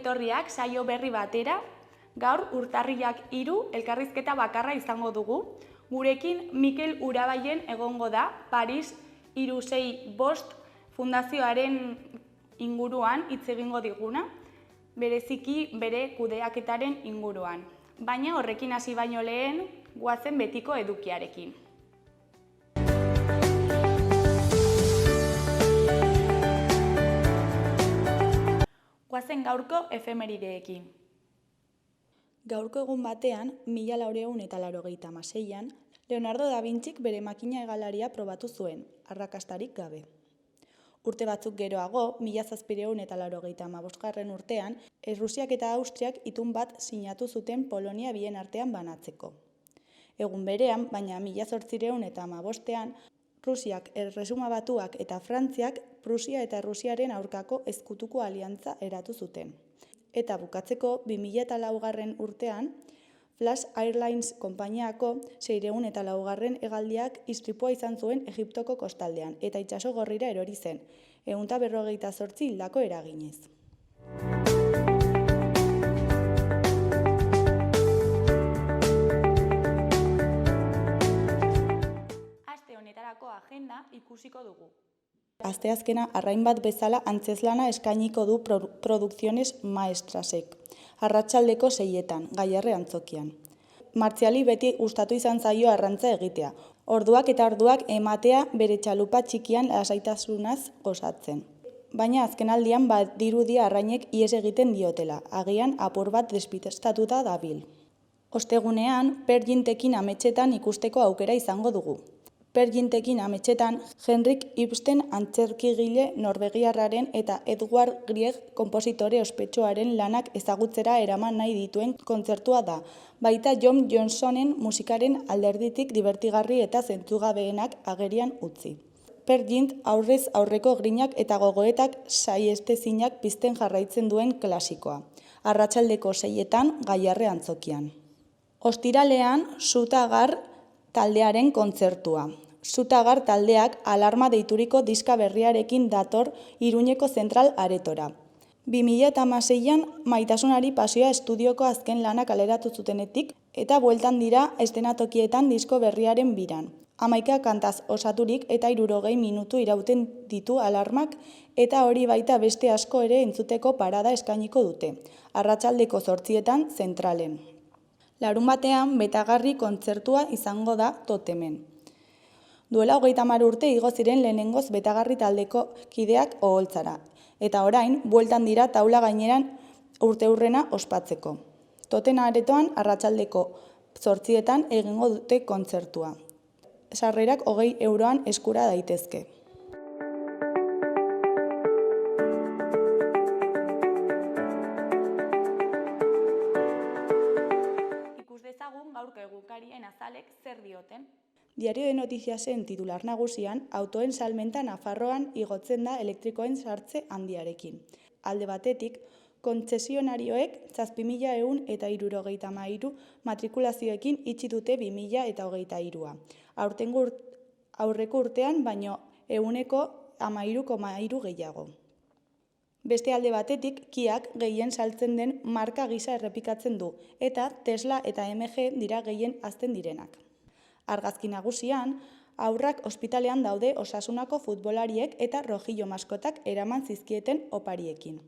etorriak saio berri batera. Gaur urtarrilak 3 elkarrizketa bakarra izango dugu. Gurekin Mikel Urabaien egongo da Paris 365 fundazioaren inguruan hitz egingo diguna, bereziki bere kudeaketaren inguruan. Baina horrekin hasi baino lehen, goazen betiko edukiarekin. Goazen gaurko efemerideekin. Gaurko egun batean, 1486an, Leonardo da Vincis bere makina hegalaria probatu zuen, arrakastarik gabe. Urte batzuk geroago, 1785 urtean, Errusiak eta Austriak itun bat sinatu zuten Polonia bien artean banatzeko. Egun berean, baina 1815ean, Rusiak, Erresuma Batuak eta Frantziak Prusia eta Errusiaren aurkako ezkutuko aliantza eratu zuten. Eta bukatzeko, 2004 urtean, Flash Airlines konpainiako 604 hegaldiak istripua izan zuen Egiptoko kostaldean, eta itsaso gorrira erori zen, 158 hildako eraginez. Aste honetarako agenda ikusiko dugu. Asteazkena arrain bat bezala antzeslana eskainiko du Producciones Maestrasek, arratsaldeko 6etan, Gaiarre antzokian. Martziali beti gustatu izan zaio arrantza egitea, orduak eta orduak ematea bere txalupa txikian lasaitasunaz gozatzen. Baina azkenaldian badirudi arrainek ihes egiten diotela, agian apur bat despistatuta dabil. Ostegunean, Pergintekin ametsetan ikusteko aukera izango dugu. Pergintekin ametsetan, Henrik Ibsen antzerkigile norvegiarraren eta Edvard Grieg konpositore ospetsuaren lanak ezagutzera eraman nahi dituen kontzertua da, baita John Johnsonen musikaren alderditik dibertigarri eta zentzugabeenak agerian utzi. Pergint aurrez aurreko grinak eta gogoetak saihestezinak pizten jarraitzen duen klasikoa. Arratsaldeko 6etan, Gaiarre antzokian. Ostiralean, Sutagar taldearen kontzertua. Sutagar taldeak Alarma deituriko diska berriarekin dator Iruñeko Zentral Aretora. 2016an Maitasunari pasioa estudioko azken lana kaleratu zutenetik eta bueltan dira eszenatokietan disko berriaren biran. 11 kantaz osaturik eta 60 minutu irauten ditu Alarmak eta hori baita beste asko ere entzuteko parada eskainiko dute. Arratsaldeko 8etan Zentralen. Larunbatean betagarri kontzertua izango da Totemen. Duela 30 urte igo ziren lehenengoz betagarri taldeko kideak oholtzara, eta orain bueltan dira taula gaineran urteurrena ospatzeko. Toten aretoan arratsaldeko 8etan egingo dute kontzertua. Sarrerak 20 euroan eskura daitezke. Ikus dezagun gaurko egunkarien azalek zer dioten. Diario de Noticiasen titular nagusian, autoen salmenta Nafarroan igotzen da elektrikoen sartze handiarekin. Alde batetik, kontzesionarioek 7.163 matrikulazioekin itxi dute 2023a. Aurreko urtean baino 13,3% gehiago. Beste alde batetik, Kiak gehien saltzen den marka gisa errepikatzen du, eta Tesla eta MG dira gehien hazten direnak. Argazki nagusian, haurrak ospitalean daude Osasunako futbolariek eta rojillo maskotak eraman zizkieten opariekin.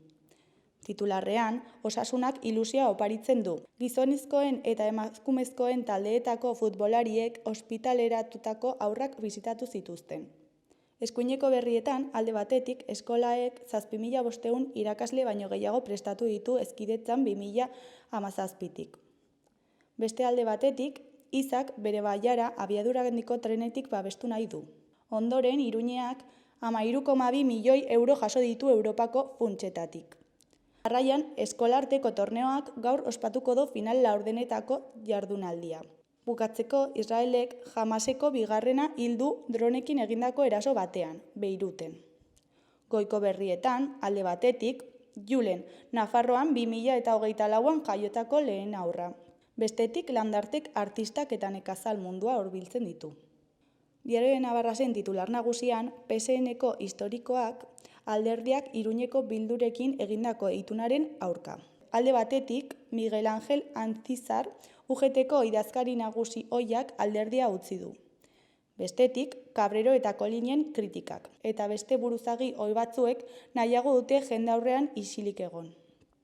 Titularrean, Osasunak ilusioa oparitzen du. Gizonezkoen eta emakumezkoen taldeetako futbolariek ospitaleratutako haurrak bisitatu zituzten. Eskuineko berrietan, alde batetik, eskolaek 7.500 irakasle baino gehiago prestatu ditu hezkidetzan 2017tik. Beste alde batetik, Izak bere baiara abiadura handiko trenetik babestu nahi du. Ondoren, Iruñeak 13,2 milioi euro jaso ditu Europako funtsetatik. Jarraian, eskolarteko torneoak gaur ospatuko du final laurdenetako jardunaldia. Bukatzeko, Israelek Hamaseko bigarrena hil du dronekin egindako eraso batean, Beiruten. Goiko berrietan, alde batetik, Julen, Nafarroan 2024an jaiotako lehen haurra. Bestetik landartek artistak eta nekazal mundua hurbiltzen ditu. Diario de Navarrasen titular nagusian, PSN-ko historikoak alderdiak Iruñeko Bildurekin egindako itunaren aurka. Alde batetik, Miguel Ángel Antzizar, UGTko idazkari nagusi ohiak alderdia utzi du. Bestetik, Cabrero eta Kolinen kritikak, eta beste buruzagi ohi batzuek nahiago dute jendaurrean isilik egon.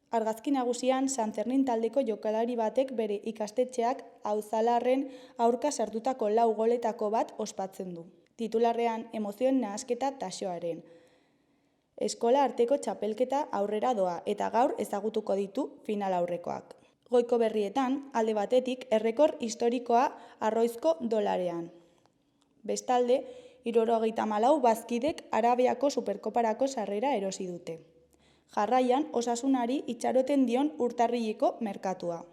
Argazki nagusian, Sanfermin taldeko jokalari batek bere ikastetxeak auzalarren aurka sartutako 4 goletako bat ospatzen du. Titularrean, emozioen nahasketa taxoaren. Eskola arteko txapelketa aurrera doa eta gaur ezagutuko ditu final aurrekoak. Goiko berrietan, alde batetik, errekor historikoa arroizko dolarean. Bestalde, 74 bazkidek Arabiako Superkoparako sarrera erosi dute. Jarraian, Osasunari itxaroten dion urtarrileko merkatua.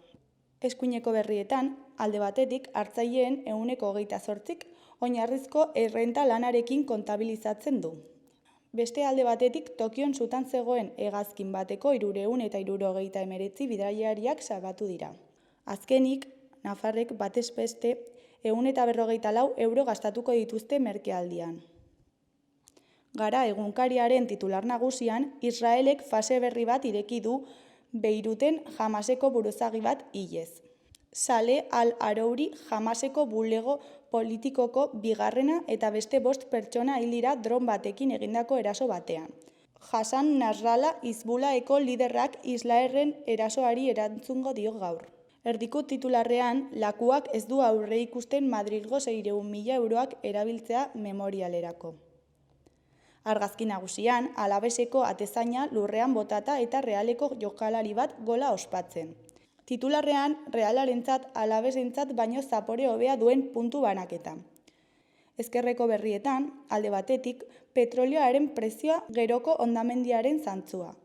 Eskuineko berrietan, alde batetik, hartzaileen 28%, oinarrizko errenta lanarekin kontabilizatzen du. Beste alde batetik, Tokion sutan zegoen hegazkin bateko 379 bidaiariak salbatu dira. Azkenik, nafarrek batez beste 154 euro gastatuko dituzte merkealdian. Gara egunkariaren titular nagusian, Israelek fase berri bat ireki du Beiruten Hamaseko buruzagi bat hilez. Saleh al-Arouri Hamaseko bulego politikoko bigarrena eta beste 5 pertsona hil dira dron batekin egindako eraso batean. Hassan Nasrallah Hizbulaheko liderrak Israelen erasoari erantzungo dio gaur. Erdiko titularrean, lakuak ez du aurre ikusten Madrilgo 600.000 euroak erabiltzea memorialerako. Argazki nagusian, Alabeseko atezaina lurrean botata eta Realeko jokalari bat gola ospatzen. Titularrean, Realarentzat Alabesentzat baino zapore hobea duen puntu banaketa. Ezkerreko berrietan, alde batetik, petrolioaren prezioa geroko hondamendiaren zantzua.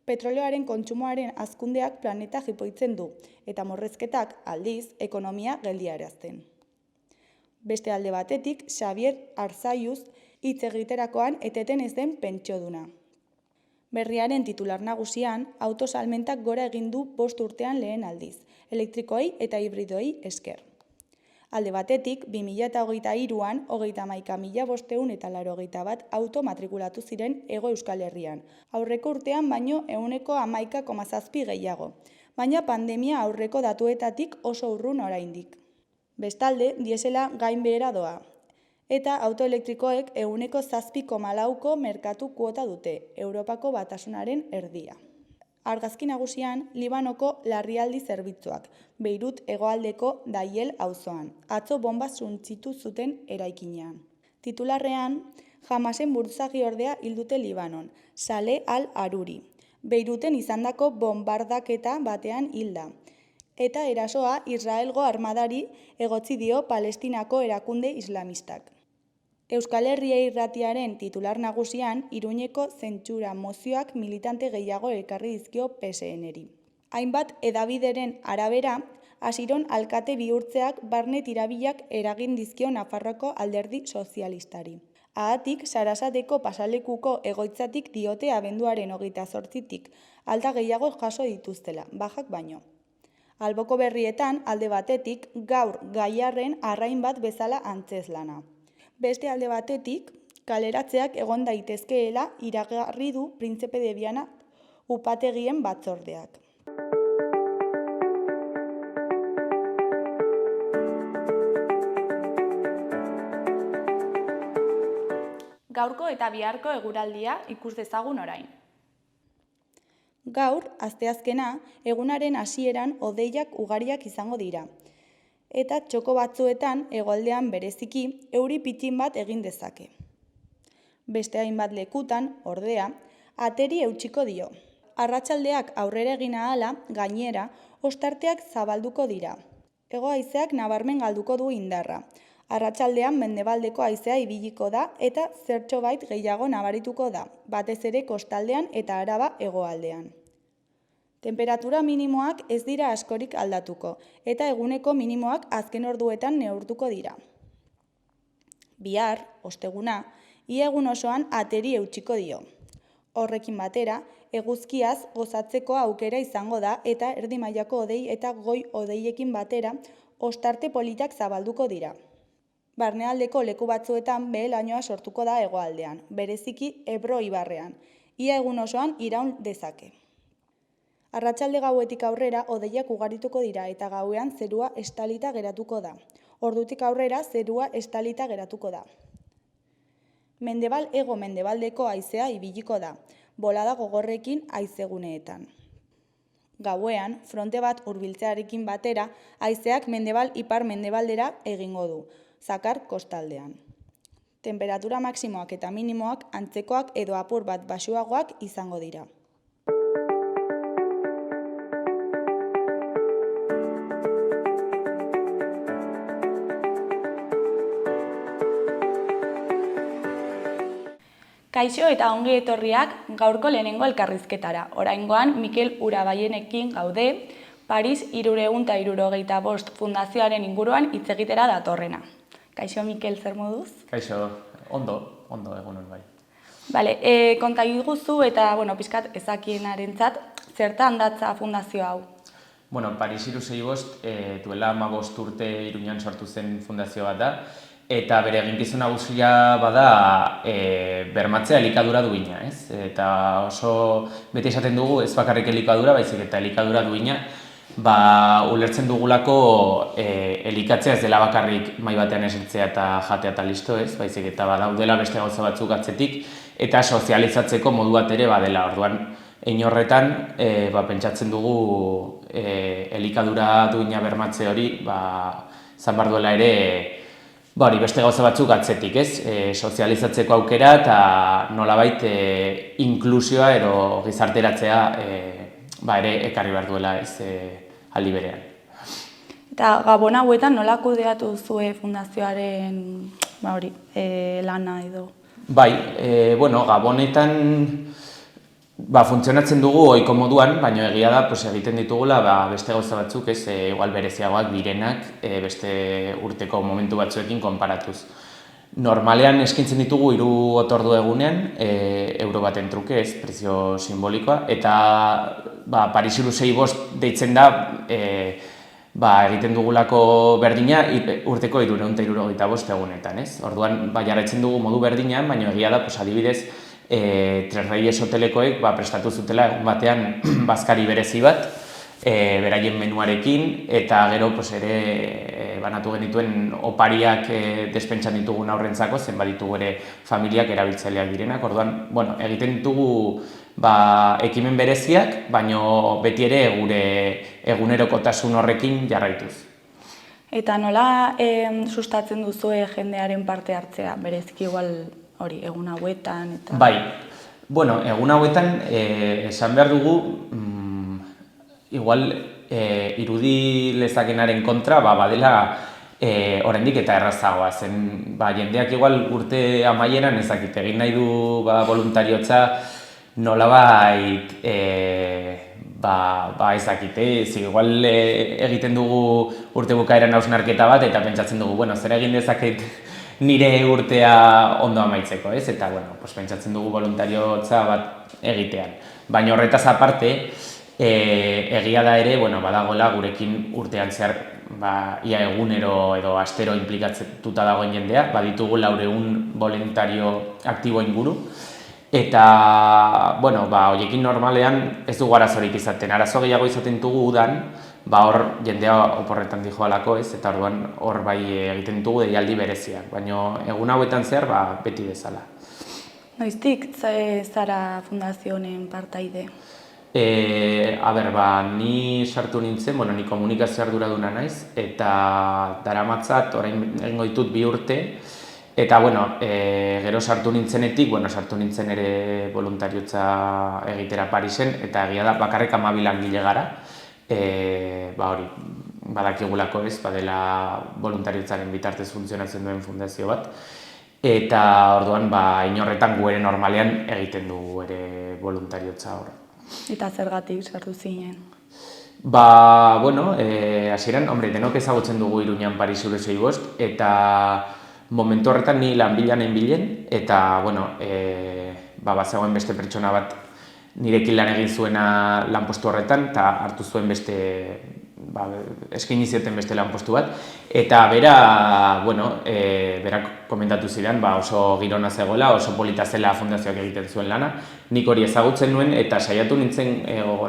Petrolioaren kontsumoaren hazkundeak planeta jipoitzen du, eta morrezketak aldiz ekonomia geldiarazten. Beste alde batetik, Xavier Arzalluz hitz egiterakoan eteten ez den pentsioduna. Berriaren titular nagusian, autosalmentak gora egin du 5 urtean lehen aldiz, elektrikoei eta hibridoei esker. Alde batetik, 2023an 31.581 auto matrikulatu ziren Hego Euskal Herrian. Aurreko urtean baino 11,7% gehiago, baina pandemia aurreko datuetatik oso urrun oraindik. Bestalde, diesela gain behera doa. Eta autoelektrikoek 7,4% merkatu kuota dute, Europako Batasunaren erdia. Argazki nagusian, Libanoko larrialdi zerbitzuak, Beirut hegoaldeko Daiel auzoan, atzo bomba suntsitu zuten eraikinean. Titularrean, Hamasen buruzagi ordea hil dute Libanon, Saleh al-Aruri. Beiruten izandako bombardaketa batean hilda. Eta erasoa Israelgo armadari egotzi dio Palestinako erakunde islamistak. Euskal Herria Irratiaren titular nagusian, Iruñeko zentsura mozioak militante gehiago elkarri dizkio PSN-eri. Hainbat hedabideren arabera, Asiron alkate bihurtzeak barne tirabilak eragin dizkio Nafarroako alderdi sozialistari. Haatik, Sarasateko pasalekuko egoitzatik diote abenduaren 28tik, alta gehiago jaso dituztela, bajak baino. Alboko berrietan, alde batetik, gaur Gaiarren arrain bat bezala antzezlana. Beste alde batetik, kaleratzeak egon daitezkeela iragarri du Printzepe de Viana upategien batzordeak. Gaurko eta biharko eguraldia ikus dezagun orain. Gaur, asteazkena, egunaren hasieran hodeiak ugariak izango dira. Eta txoko batzuetan, hegoaldean bereziki, euri pittin bat egin dezake. Beste hainbat lekutan, ordea, ateri eutsiko dio. Arratsaldeak aurrera egin ahala, gainera, ostarteak zabalduko dira. Hego haizeak nabarmen galduko du indarra. Arratsaldean mendebaldeko haizea ibiliko da eta zertxobait gehiago nabarituko da, batez ere kostaldean eta Araba hegoaldean. Temperatura minimoak ez dira askorik aldatuko, eta eguneko minimoak azken orduetan neurtuko dira. Bihar, osteguna, ia egun osoan ateri eutsiko dio. Horrekin batera, eguzkiaz gozatzeko aukera izango da eta erdi mailako hodei eta goi hodeiekin batera ostarte politak zabalduko dira. Barnealdeko leku batzuetan behe-lainoa sortuko da hegoaldean, bereziki Ebro ibarrean, ia egun osoan iraun dezake. Arratsalde gauetik aurrera hodeiak ugarituko dira eta gauean zerua estalita geratuko da. Ordutik aurrera zerua estalita geratuko da. Mendebal hego mendebaldeko haizea ibiliko da, bolada gogorrekin haizeguneetan. Gauean, fronte bat hurbiltzearekin batera, haizeak mendebal ipar mendebaldera egingo du, zakar kostaldean. Temperatura maximoak eta minimoak antzekoak edo apur bat baxuagoak izango dira. Kaixo eta ongi etorriak gaurko lehenengo elkarrizketara. Oraingoan Mikel Urabaienekin gaude, Paris 375 fundazioaren inguruan hitz egitera datorrena. Kaixo Mikel, zer moduz? Kaixo, ondo egunon bai. Bale, konta iguzu eta pixkat ezakienarentzat zertan datza fundazio hau? Paris 375 duela 15 urte Iruñan sortu zen fundazio bat da, eta bere eginkizun nagusia bada bermatzea elikadura duina, ez? Eta oso beti esaten dugu ez bakarrik elikadura, baizik eta elikadura duina, ulertzen dugulako elikatzea ez dela bakarrik mahai batean esertzea eta jatea eta listo, ez? Baizik eta badaudela beste gauza batzuk atzetik eta sozializatzeko modu bat ere badela. Orduan, hein horretan pentsatzen dugu elikadura duina bermatze hori izan behar duela ere beste gauza batzuk atzetik, ez? Sozializatzeko aukera eta nolabait inklusioa edo gizarteratzea ere ekarri behar duela, ez, aldi berean. Eta Gabon hauetan nola kudeatu duzue fundazioaren lana edo? Gabonetan funtzionatzen dugu ohiko moduan, baina egia da egiten ditugula beste gauza batzuk, ez, igual bereziagoak direnak beste urteko momentu batzuekin konparatuz. Normalean eskintzen ditugu 3 otordu egunean, euro baten truke, ez, prezio simbolikoa, eta Paris 375 deitzen da egiten dugulako berdina urteko 375 egunetan, ez? Orduan, jarraitzen dugu modu berdinean, baina egia da, adibidez, Tres Reyes hotelekoek prestatu zutela egun batean bazkari berezi bat, beraien menuarekin, eta gero ere banatu genituen opariak despentsan ditugun aurrentzako, zenbat ditugu ere familiak erabiltzaileak direnak. Orduan, egiten ditugu ekimen bereziak, baina beti ere gure egunerokotasun horrekin jarraituz. Eta nola sustatzen duzue jendearen parte hartzea, bereziki igual egun hauetan eta... Egun hauetan esan behar dugu, igual irudi lezakenaren kontra badela oraindik eta errazagoa zen. Jendeak igual urte amaieran ezakit egin nahi du voluntariotza nolabait ezakite, igual egiten dugu urte bukaeran hausnarketa bat eta pentsatzen dugu, zer egin dezaket nire urtea ondo amaitzeko, ez? Eta, pentsatzen dugu voluntariotza bat egitean. Baina horretaz aparte, egia da ere, badagoela gurekin urtean zehar ia egunero edo astero inplikatzatuta dagoen jendea, baditugu 400 voluntario aktibo inguru, eta, horiekin normalean ez dugu arazorik izaten. Arazo gehiago izaten dugu udan, hor jendea oporretan dijoalako, ez, eta orduan hor egiten ditugu deialdi bereziak, baina egun hauetan zehar beti bezala. Noiztik zara fundazio honen partaide? Ni sartu nintzen, ni komunikazio arduraduna naiz, eta daramatzat orain egingo ditut 2 urte, eta gero sartu nintzenetik, sartu nintzen ere voluntariotza egitera Parisen, eta egia da bakarrik 12 langile gara, badakigulako ez, badela voluntariotzaren bitartez funtzionatzen duen fundazio bat, eta orduan inorretan gu ere normalean egiten dugu ere voluntariotza hor. Eta zergatik sartu zinen? Hasieran, denok ezagutzen dugu Iruñan Paris 375, eta momentu horretan ni lanbilan bilen, eta bazegoen beste pertsona bat nirekin lan egin zuena lanpostu horretan, eta hartu zuen beste eskaini zioten beste lanpostu bat, eta berak komentatu zidan, oso girona zegoela, oso polita zela fundazioak egiten zuen lana, nik hori ezagutzen nuen, eta saiatu nintzen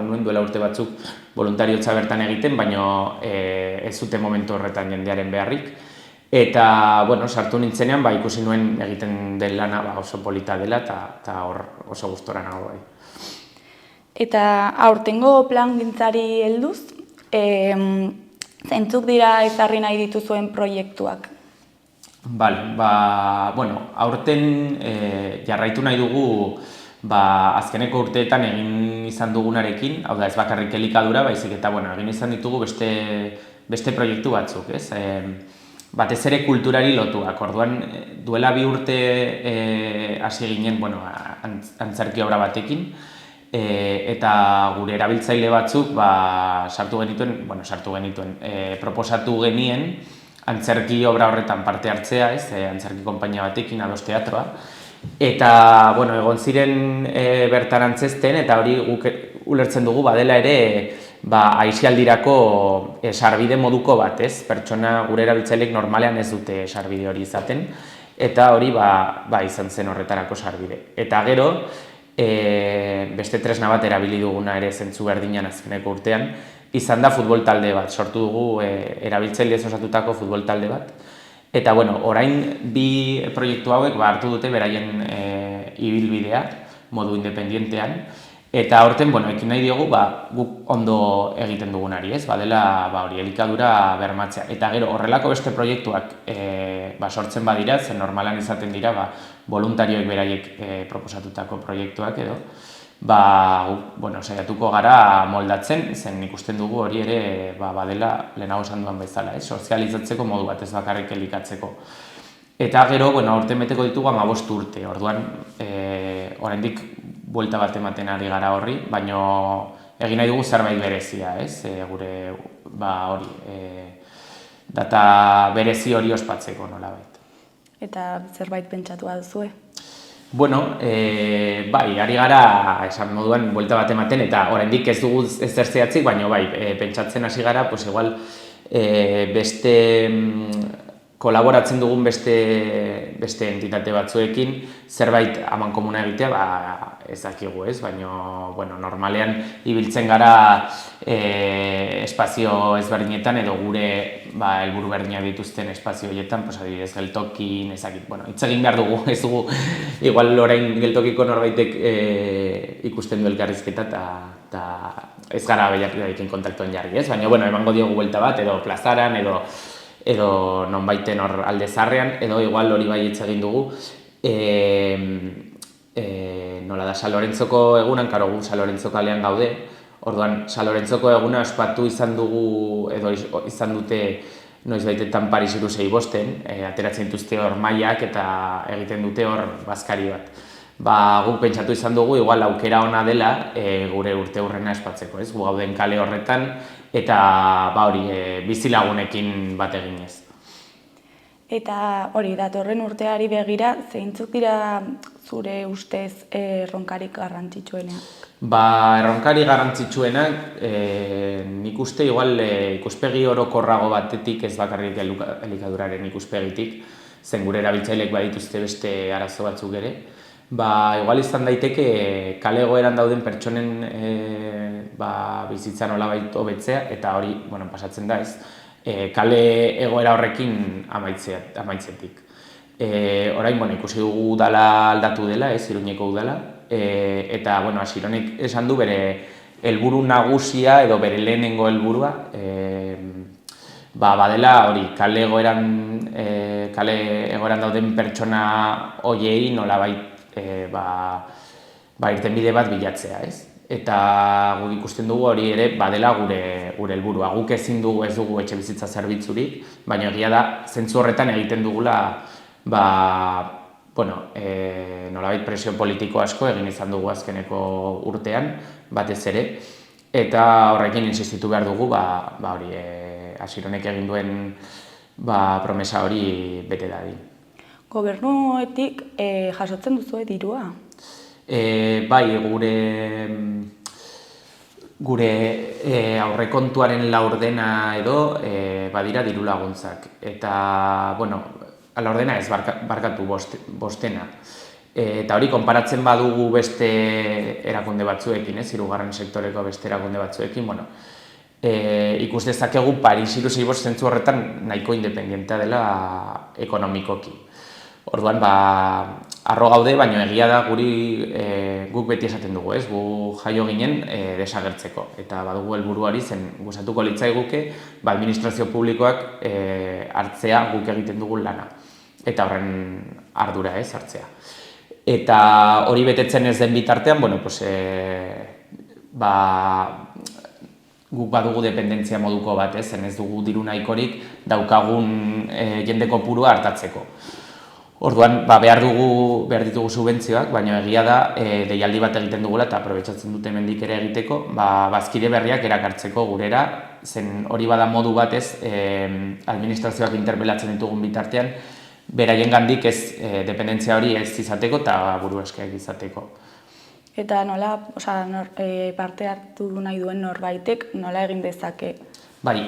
nuen duela urte batzuk voluntariotza bertan egiten, baina ez zuten momentu horretan jendearen beharrik. Eta, sartu nintzenean, ikusi nuen egiten den lana oso polita dela, eta hor oso gustora nago bai. Eta aurtengo plangintzari helduz, zeintzuk dira ezarri nahi dituzuen proiektuak? Aurten jarraitu nahi dugu azkeneko urteetan egin izan dugunarekin, hau da ez bakarrik elikadura, baizik eta egin izan ditugu beste proiektu batzuk, ez? Batez ere kulturari lotuak, orduan duela 2 urte hasi ginen antzerki obra batekin, eta gure erabiltzaile batzuk sartu genituen, proposatu genien antzerki obra horretan parte hartzea, antzerki konpainia batekin, Ados Teatroa, eta egon ziren bertan antzesten, eta hori guk ulertzen dugu badela ere aisialdirako sarbide moduko bat, pertsona gure erabiltzaileek normalean ez dute sarbide hori izaten, eta hori izan zen horretarako sarbide. Eta gero, beste tresna bat erabili duguna ere zentzu berdinan azkeneko urtean, izan da futbol talde bat, sortu dugu erabiltzailez osatutako futbol talde bat. Eta orain 2 proiektu hauek hartu dute beraien ibilbidea, modu independientean, eta horten ekin nahi diogu guk ondo egiten dugunari, badela hori elikadura bermatzea. Eta gero horrelako beste proiektuak sortzen badira, zen normalan izaten dira voluntarioek beraiek proposatutako proiektuak edo, saiatuko gara moldatzen, zen ikusten dugu hori ere badela lehenago esan duan bezala, sozializatzeko modu bat, ez bakarrik elikatzeko. Eta gero, aurten beteko ditugu 15 urte, orduan oraindik buelta bat ematen ari gara horri, baina egin nahi dugu zerbait berezia, gure data berezi hori ospatzeko nolabait. Eta zerbait pentsatua duzue? Ari gara, esan moduan, buelta bat ematen, eta oraindik ez dugu ezer zehatzik, baina pentsatzen hasi gara, igual kolaboratzen dugun beste entitate batzuekin, zerbait amankomuna egitea, ez dakigu ez, baina normalean ibiltzen gara espazio ezberdinetan edo gure helburu berdinak dituzten espazio horietan, adibidez geltokin, hitz egin behar dugu, ez dugu, igual orain geltokiko norbaitek ikusten du elkarrizketa eta ez gara beiakin kontaktuen jarri, ez? Baina, emango diogu buelta bat, edo plazaran, edo nonbaiten hor alde zarrean, edo igual hori bai hitz egin dugu, nola da, San Lorentzoko egunan, karo gu San Lorentzoko kalean gaude, orduan San Lorentzoko eguna ospatu izan dugu, edo izan dute noizbaitetan Paris 365, ateratzen dituzte hor mailak eta egiten dute hor bazkari bat. Guk pentsatu izan dugu, igual aukera ona dela gure urteurrena espatzeko, ez? Gu gauden kale horretan eta bizilagunekin bat eginez. Eta hori, datorren urteari begira, zeintzuk dira zure ustez erronkarik garrantzitsuenak? Erronkari garrantzitsuenak, nik uste igual ikuspegi orokorrago batetik, ez bakarrik elikaduraren ikuspegitik, zen gure erabiltzaileek badituzte beste arazo batzuk ere, igual izan daiteke kale egoeran dauden pertsonen bizitza nolabait hobetzea, eta hori pasatzen da ez, kale egoera horrekin amaitzetik. Orain ikusi dugu udala aldatu dela, Iruñeko udala, eta Asironek esan du bere helburu nagusia edo bere lehenengo helburua, badela hori kale egoeran dauden pertsona hoiei nolabait irtenbide bat bilatzea, ez? Eta guk ikusten dugu hori ere badela gure helburua. Guk ezin dugu ez dugu etxe bizitza zerbitzurik, baina egia da zentzu horretan egiten dugula nolabait presio politiko asko egin izan dugu azkeneko urtean, batez ere, eta horrekin insistitu behar dugu hori Asironek egin duen promesa hori bete dadin. Gobernuetik jasotzen duzue dirua? Bai, Gure aurrekontuaren laurdena edo badira diru laguntzak. Eta, bueno, laurdena ez, barkatu bostena. Eta hori, konparatzen badugu beste erakunde batzuekin, hirugarren sektoreko beste erakunde batzuekin, bueno, ikus dezakegu Paris hiru-sei-bost zentzu horretan nahiko independentea dela ekonomikoki. Orduan, harro gaude, baina egia da guk beti esaten dugu, gu jaio ginen desagertzeko. Eta badugu helburuari zen gustatuko litzaiguke administrazio publikoak hartzea guk egiten dugun lana. Eta horren ardura hartzea. Eta hori betetzen ez den bitartean, guk badugu dependentzia moduko bat, zen ez dugu diru nahikorik daukagun jende kopurua hartatzeko. Orduan, behar ditugu subentzioak, baina egia da deialdi bat egiten dugula eta aprobetxatzen dute hemendik ere egiteko, bazkide berriak erakartzeko gurera, zen hori bada modu batez administrazioak interpelatzen ditugun bitartean, beraien gandik ez dependentzia hori ez izateko eta buru eskeak izateko. Eta nola, parte hartu nahi duen norbaitek, nola egin dezake? Bai,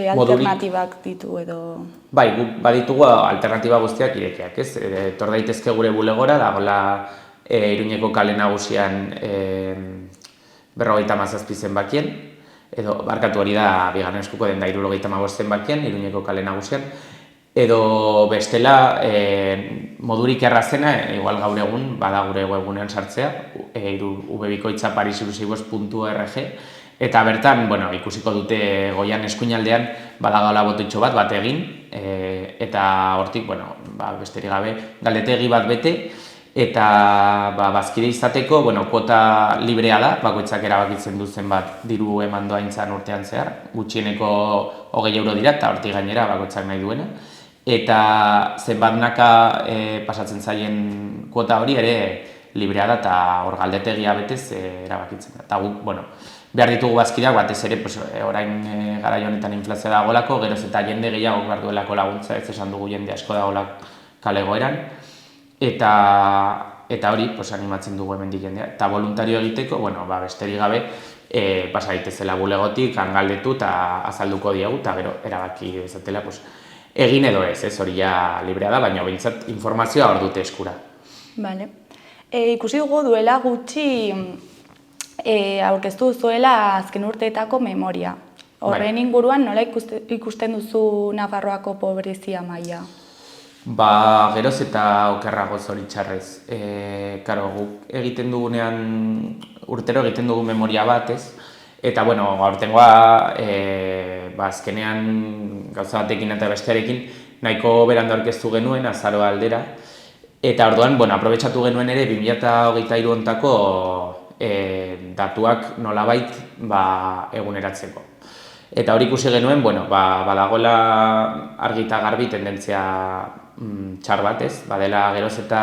alternatibak ditu edo... Bai, baditugu alternatiba guztiak irekiak, ez? Etor daitezke gure bulegora, dagoela Iruñeko kale nagusian 57 zenbakien, edo barkatu hori da bigarren eskuko den da 75 zenbakien, Iruñeko kale nagusian, edo bestela modurik errazena, igual gaur egun, bada gure webgunean sartzea, ubebikoitza parishiru-sei-bost.org, eta bertan, ikusiko dute Goian eskuinaldean badagala botitxo bat egin, eta hortik, besterik gabe, galdetegi bat bete, eta bazkide izateko, kuota librea da, bakoitzak erabakitzen duzen bat diru eman doaintzan urtean zehar, gutxieneko 20 euro dira, eta hortik gainera bakoitzak nahi duena, eta zenbatnaka pasatzen zaien kuota hori ere librea da, eta hor galdetegia betez erabakitzen da. Eta guk, behar ditugu bazkideak, batez ere, orain garai honetan inflazioa dagoelako, geroz eta jende gehiago behar duelako laguntza, ez esan dugu jende asko dagoelako kale egoeran, eta hori animatzen dugu hemendik jendea. Eta voluntario egiteko, besterik gabe, pasa daitezela bulegotik, galdetu eta azalduko diegu, eta gero erabaki dezatela egin edo ez, hori ja librea da, baina behintzat informazioa hor dute eskura. Bale. Ikusi dugu duela gutxi aurkeztu duzuela azken urteetako memoria. Horren inguruan nola ikusten duzu Nafarroako pobrezia maila? Geroz eta okerrago zoritxarrez. Guk egiten dugunean, urtero egiten dugu memoria bat, ez? Eta, gaurtengoa, azkenean gauza batekin eta bestearekin nahiko berandu aurkeztu genuen, azaroa aldera. Eta orduan, aprobetxatu genuen ere 2023 hontako datuak nolabait eguneratzeko. Eta hori ikusi genuen, badagoela argi eta garbi tendentzia txar bat, ez? Badela geroz eta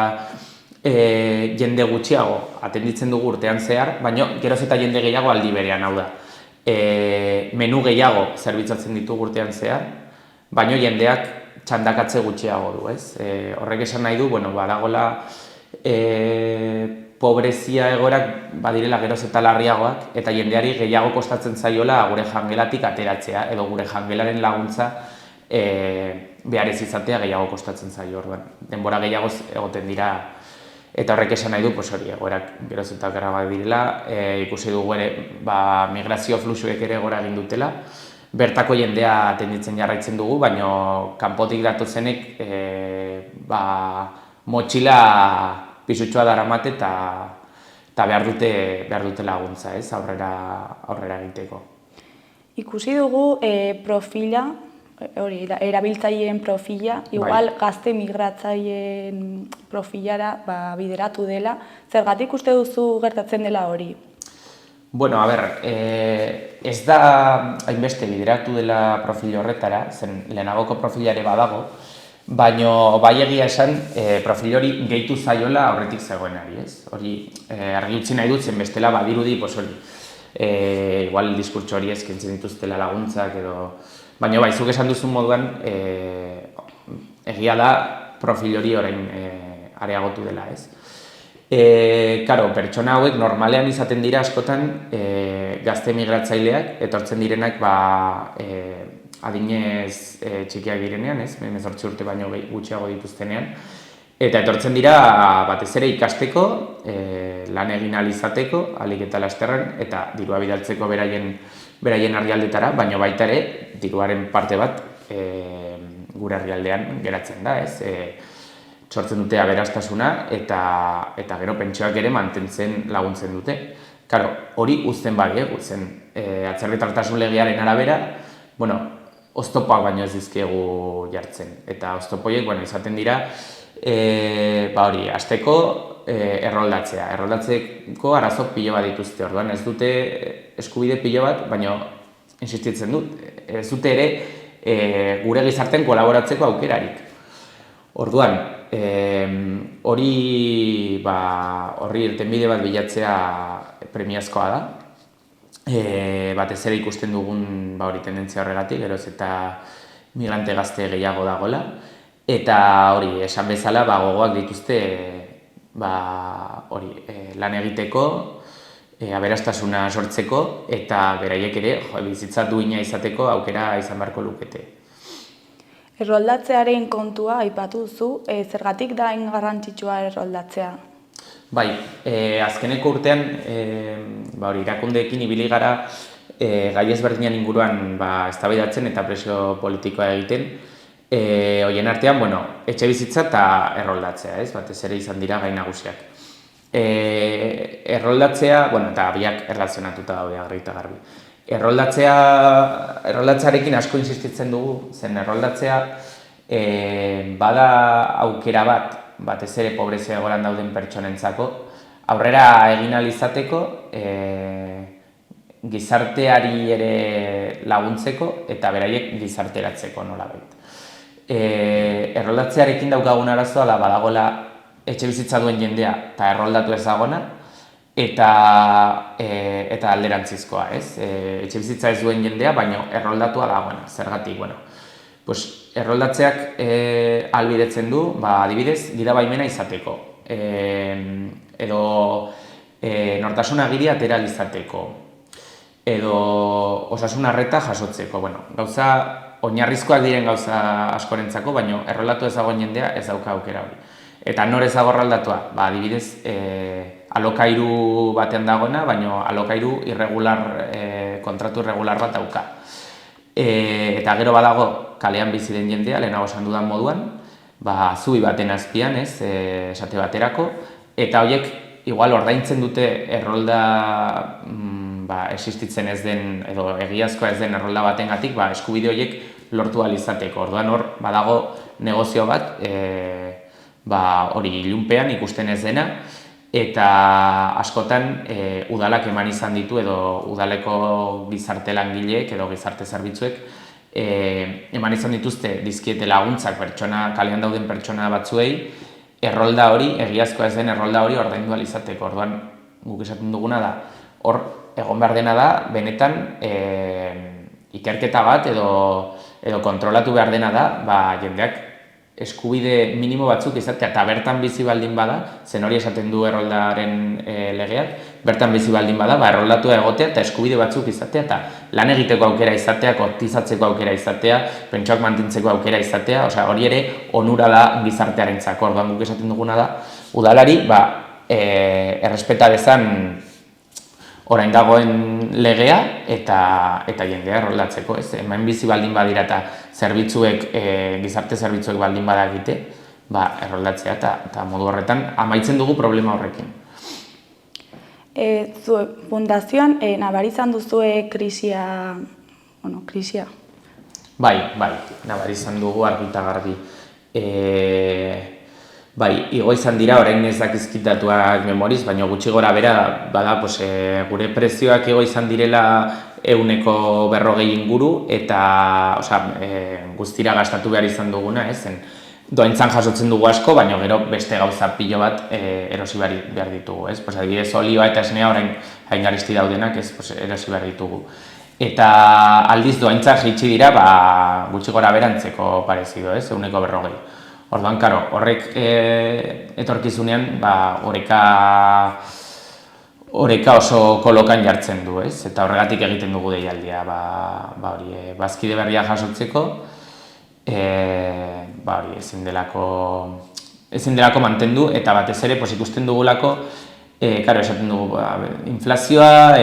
jende gutxiago atenditzen dugu urtean zehar, baina geroz eta jende gehiago aldi berean, hau da. Menu gehiago zerbitzatzen ditugu urtean zehar, baina jendeak txandakatze gutxiago du, ez? Horrek esan nahi du, badagoela pobrezia egoerak badirela geroz eta larriagoak, eta jendeari gehiago kostatzen zaiola gure jangelatik ateratzea, edo gure jangelaren laguntza behar ez izatea gehiago kostatzen zaio, orduan. Denbora gehiago egoten dira, eta horrek esan nahi du, hori egoerak geroz eta okerragoak direla, ikusi dugu ere migrazio fluxuek ere gora egin dutela, bertako jendea atenditzen jarraitzen dugu, baina kanpotik datozenek motxila pisutxoa daramate eta behar dute laguntza, ez, aurrera egiteko. Ikusi dugu profila, erabiltzaileen profila, igual gazte migratzaileen profilara bideratu dela. Zergatik uste duzu gertatzen dela hori? Ez da hainbeste bideratu dela profil horretara, zen lehenagoko profilare badago, baina bai egia esan profil hori gehitu zaiola aurretik zegoenari, ez? Hori argi utzi nahi dut zen bestela badirudi, hori, igual diskurtso hori eskentzen dituztela laguntzak edo... Baina bai, zuk esan duzun moduan, egia da profil hori orain areagotu dela, ez? Karo, pertsona hauek normalean izaten dira askotan gazte migratzaileak, etortzen direnak adinez txikiak direnean, 18 urte baino gutxiago dituztenean, eta etortzen dira batez ere ikasteko, lan egin ahal izateko, ahalik eta lasterren, eta dirua bidaltzeko beraien herrialdetara, baina baita ere diruaren parte bat gure herrialdean geratzen da, sortzen dute aberastasuna eta gero pentsioak ere mantentzen laguntzen dute. Karo, hori uzten gutzen. Atzerritartasun legearen arabera, oztopoak baino ez dizkiegu jartzen. Eta oztopoiek, izaten dira, hasteko erroldatzea. Erroldatzeko arazo pilo bat dituzte. Orduan ez dute eskubide pilo bat, baina insistitzen dut. Ez dute ere gure gizarten kolaboratzeko aukerarik. Orduan, horri irtenbide bat bilatzea premiazkoa da. Batez ere ikusten dugun hori tendentzia horregatik, geroz eta migrante gazte gehiago dagoela. Eta hori, esan bezala, gogoak dituzte lan egiteko, aberastasuna sortzeko, eta beraiek ere bizitza duina izateko aukera izan beharko lukete. Erroldatzearen kontua aipatu duzu, zergatik da hain garrantzitsua erroldatzea? Bai, azkeneko urtean irakundeekin ibili gara gai ezberdinan inguruan eztabaidatzen eta presio politikoa egiten. Horien artean, etxe bizitza eta erroldatzea, batez ere izan dira gai nagusiak. Erroldatzea, eta biak erlazionatuta daude argi eta garbi. Erroldatzearekin asko insistitzen dugu, zen erroldatzea bada aukera batez ere pobrezia egoeran dauden pertsonentzako, aurrera egin ahal izateko, gizarteari ere laguntzeko eta beraiek gizarteratzeko nolabait. Erroldatzearekin daukagun arazoa da badagoela etxe bizitza duen jendea eta erroldatu ez dagona, eta alderantzizkoa, etxe bizitza ez duen jendea, baina erroldatua dagoena, zergatik, erroldatzeak ahalbidetzen du, adibidez, gidabaimena izateko, edo nortasun agiria atera izateko, edo osasun arreta jasotzeko, gauza oinarrizkoak diren gauza askorentzako, baina erroldatu ez dagoen jendea ez dauka aukera hori. Eta nor ez dago erroldatua, adibidez, alokairu batean dagoena, baina alokairu kontratu irregular bat dauka. Eta gero badago kalean bizi den jendea, lehenago esan dudan moduan, zubi baten azpian, esate baterako, eta horiek igual ordaintzen dute errolda existitzen ez den, edo egiazkoa ez den errolda batengatik, eskubide horiek lortu ahal izateko. Orduan hor badago negozio bat, hori ilunpean ikusten ez dena, eta askotan udalak eman izan ditu edo udaleko gizarte langileek edo gizarte zerbitzuek eman izan dituzte dizkiete laguntzak kalean dauden pertsona batzuei errolda hori, egiazkoa ez den errolda hori ordaindu ahal izateko. Orduan guk esaten duguna da, hor egon behar dena da, benetan ikerketa bat edo kontrolatu behar dena da, jendeak eskubide minimo batzuk izatea eta bertan bizi baldin bada, zen hori esaten du erroldaren legeak, bertan bizi baldin bada, erroldatua egotea eta eskubide batzuk izatea eta lan egiteko aukera izatea, kotizatzeko aukera izatea, pentsioak mantentzeko aukera izatea, hori ere onura da gizartearentzako. Orduan guk esaten duguna da, udalari errespeta dezan orain dagoen legea eta jendea erroldatzeko, hemen bizi baldin badira eta gizarte zerbitzuek baldin badakite, erroldatzea eta modu horretan amaitzen dugu problema horrekin. Fundazioan nabari izan duzue krisia? Bai, nabari izan dugu argi eta garbi. Igo izan dira, orain ez dakizkit datuak memoriz, baina gutxi gora bera, gure prezioak igo izan direla 140 inguru, eta guztira gastatu behar izan duguna, doaintzan jasotzen dugu asko, baina gero beste gauza pilo bat erosi behar ditugu. Adibidez, olioa eta esnea orain hain garesti daudenak erosi behar ditugu. Eta aldiz doaintzak jaitsi dira, gutxi gora berantzeko parezido, 140. Orduan, karo, horrek etorkizunean, oreka oso kolokan jartzen du, ez? Eta horregatik egiten dugu deialdia, bazkide berria jasotzeko, ezin delako mantendu, eta batez ere ikusten dugulako, esaten dugu, inflazioa,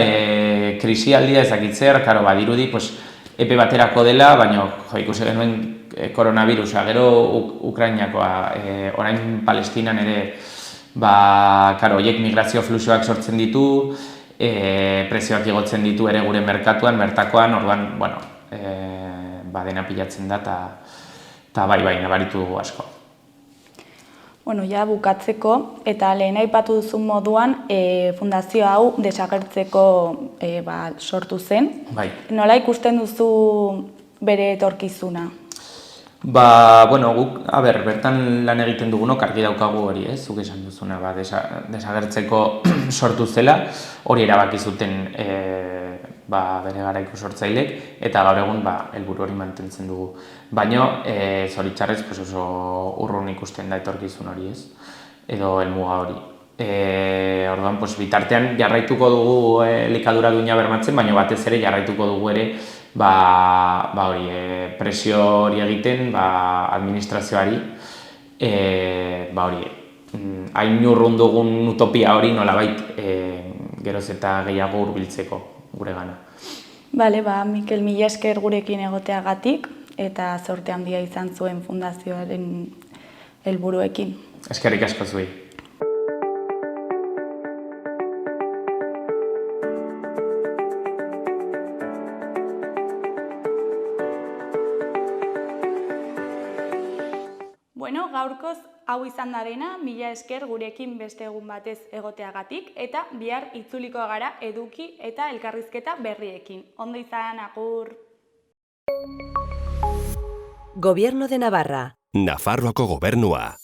krisialdia ezakitzer, badirudi, epe baterako dela, baina ikusi genuen koronavirusa, gero Ukrainakoa, orain Palestinan ere, horiek migrazio fluxuak sortzen ditu, prezioak igotzen ditu ere gure mertakoan, orduan, dena pilatzen da, eta nabaritu dugu asko. Ja bukatzeko, eta lehen aipatu duzun moduan, fundazio hau desagertzeko sortu zen. Nola ikusten duzu bere etorkizuna? Guk, bertan lan egiten dugunok argi daukagu hori, zuk esan duzuna, desagertzeko sortu zela, hori erabaki zuten bere garaiko sortzailek, eta gaur egun helburu hori mantentzen dugu. Baina, zoritxarrez oso urrun ikusten da etorkizun hori, edo helmuga hori. Orduan, bitartean jarraituko dugu elikadura duina bermatzen, baina batez ere jarraituko dugu ere presio hori egiten administrazioari, hain urrun dugun utopia hori nolabait geroz eta gehiago hurbiltzeko gure gana. Mikel, mila esker gurekin egoteagatik eta zorte handia izan zuen fundazioaren helburuekin. Eskerrik asko zuei. Gaurkoz hau izan da dena, mila esker gurekin beste egun batez egoteagatik, eta bihar itzuliko gara eduki eta elkarrizketa berriekin. Ondo izan, agur! Gobierno de Navarra. Nafarroako gobernua.